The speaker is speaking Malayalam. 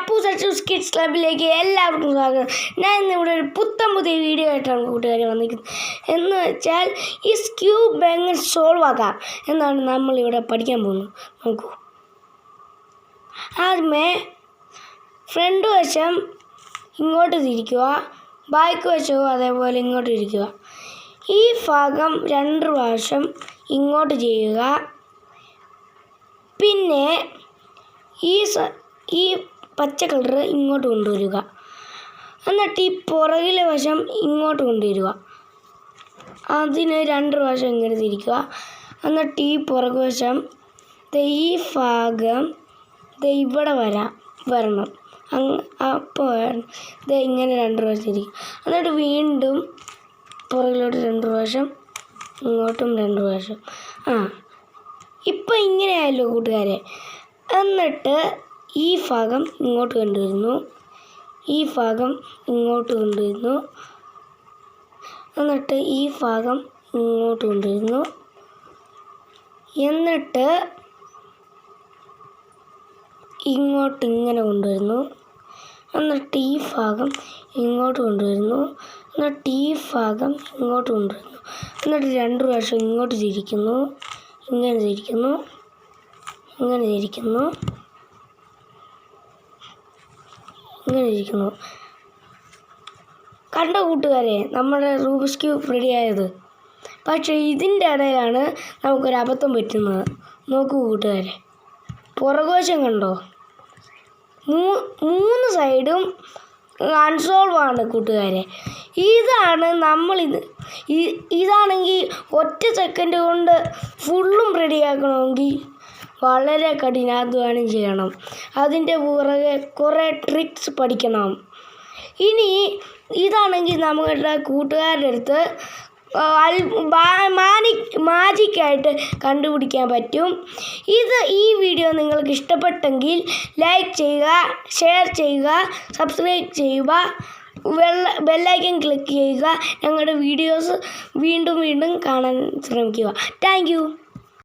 അപ്പു സച്ചൂസ് കിഡ്സ് ക്ലബിലേക്ക് എല്ലാവർക്കും സ്വാഗതം. ഞാൻ ഇന്നിവിടെ ഒരു പുതിയ വീഡിയോ ആയിട്ടാണ് കൂട്ടുകാരെ വന്നിരിക്കുന്നത്. എന്ന് വെച്ചാൽ ഈ ക്യൂബ് എങ്ങനെ സോൾവ് ആക്കാം എന്നാണ് നമ്മളിവിടെ പഠിക്കാൻ പോകുന്നത്. നോക്കൂ, ആദ്യമേ ഫ്രണ്ട് വശം ഇങ്ങോട്ട് തിരിക്കുക, ബാക്ക് വശവും അതേപോലെ ഇങ്ങോട്ട് തിരിക്കുക. ഈ ഭാഗം 2 പ്രാവശ്യം ഇങ്ങോട്ട് ചെയ്യുക. പിന്നെ ഈ പച്ച കളർ ഇങ്ങോട്ട് കൊണ്ടുവരിക. എന്നിട്ട് ഈ പുറകിലെ വശം ഇങ്ങോട്ട് കൊണ്ടുവരിക. അതിന് 2 പ്രാവശ്യം ഇങ്ങനെ തിരിക്കുക. എന്നിട്ട് ഈ പുറകു വശം ഈ ഭാഗം ഇവിടെ വരണം. അപ്പോൾ ഇങ്ങനെ 2 പ്രാവശ്യം തിരിക്കുക. എന്നിട്ട് വീണ്ടും പുറകിലോട്ട് 2 പ്രാവശ്യം, ഇങ്ങോട്ടും 2 പ്രാവശ്യം. ഇപ്പം ഇങ്ങനെയായല്ലോ കൂട്ടുകാരെ. എന്നിട്ട് ഈ ഭാഗം ഇങ്ങോട്ട് കൊണ്ടുവരുന്നു, ഈ ഭാഗം ഇങ്ങോട്ട് കൊണ്ടുവരുന്നു. എന്നിട്ട് ഈ ഭാഗം ഇങ്ങോട്ട് കൊണ്ടുവരുന്നു. എന്നിട്ട് ഇങ്ങോട്ട് ഇങ്ങനെ കൊണ്ടുവരുന്നു. എന്നിട്ട് ഈ ഭാഗം ഇങ്ങോട്ട് കൊണ്ടുവരുന്നു. എന്നിട്ട് ഈ ഭാഗം ഇങ്ങോട്ട് കൊണ്ടുവരുന്നു. എന്നിട്ട് 2 പ്രാവശ്യം ഇങ്ങോട്ട് തിരിക്കുന്നു, ഇങ്ങനെ തിരിക്കുന്നു, ഇങ്ങനെ തിരിക്കുന്നു, ഇങ്ങനെ ഇരിക്കുന്നു. കണ്ട കൂട്ടുകാരെ, നമ്മുടെ റൂബിക്സ് ക്യൂബ് റെഡിയായത്. പക്ഷേ ഇതിൻ്റെ ഇടയിലാണ് നമുക്കൊരു അബദ്ധം പറ്റുന്നത്. നോക്കൂ കൂട്ടുകാരെ, പുറകുവശം കണ്ടോ? 3 സൈഡും അൺസോൾവ് ആണ് കൂട്ടുകാരെ. ഇതാണെങ്കിൽ ഒറ്റ സെക്കൻഡ് കൊണ്ട് ഫുള്ളും റെഡിയാക്കണമെങ്കിൽ വളരെ കഠിനാധ്വാനം ചെയ്യണം. അതിൻ്റെ പുറകെ കുറേ ട്രിക്സ് പഠിക്കണം. ഇനി ഇതാണെങ്കിൽ നമ്മുടെ കൂട്ടുകാരുടെ അടുത്ത് മാജിക്കായിട്ട് കണ്ടുപിടിക്കാൻ പറ്റും. ഈ വീഡിയോ നിങ്ങൾക്ക് ഇഷ്ടപ്പെട്ടെങ്കിൽ ലൈക്ക് ചെയ്യുക, ഷെയർ ചെയ്യുക, സബ്സ്ക്രൈബ് ചെയ്യുക, ബെല്ലൈക്കൺ ക്ലിക്ക് ചെയ്യുക. ഞങ്ങളുടെ വീഡിയോസ് വീണ്ടും കാണാൻ ശ്രമിക്കുക. Thank you.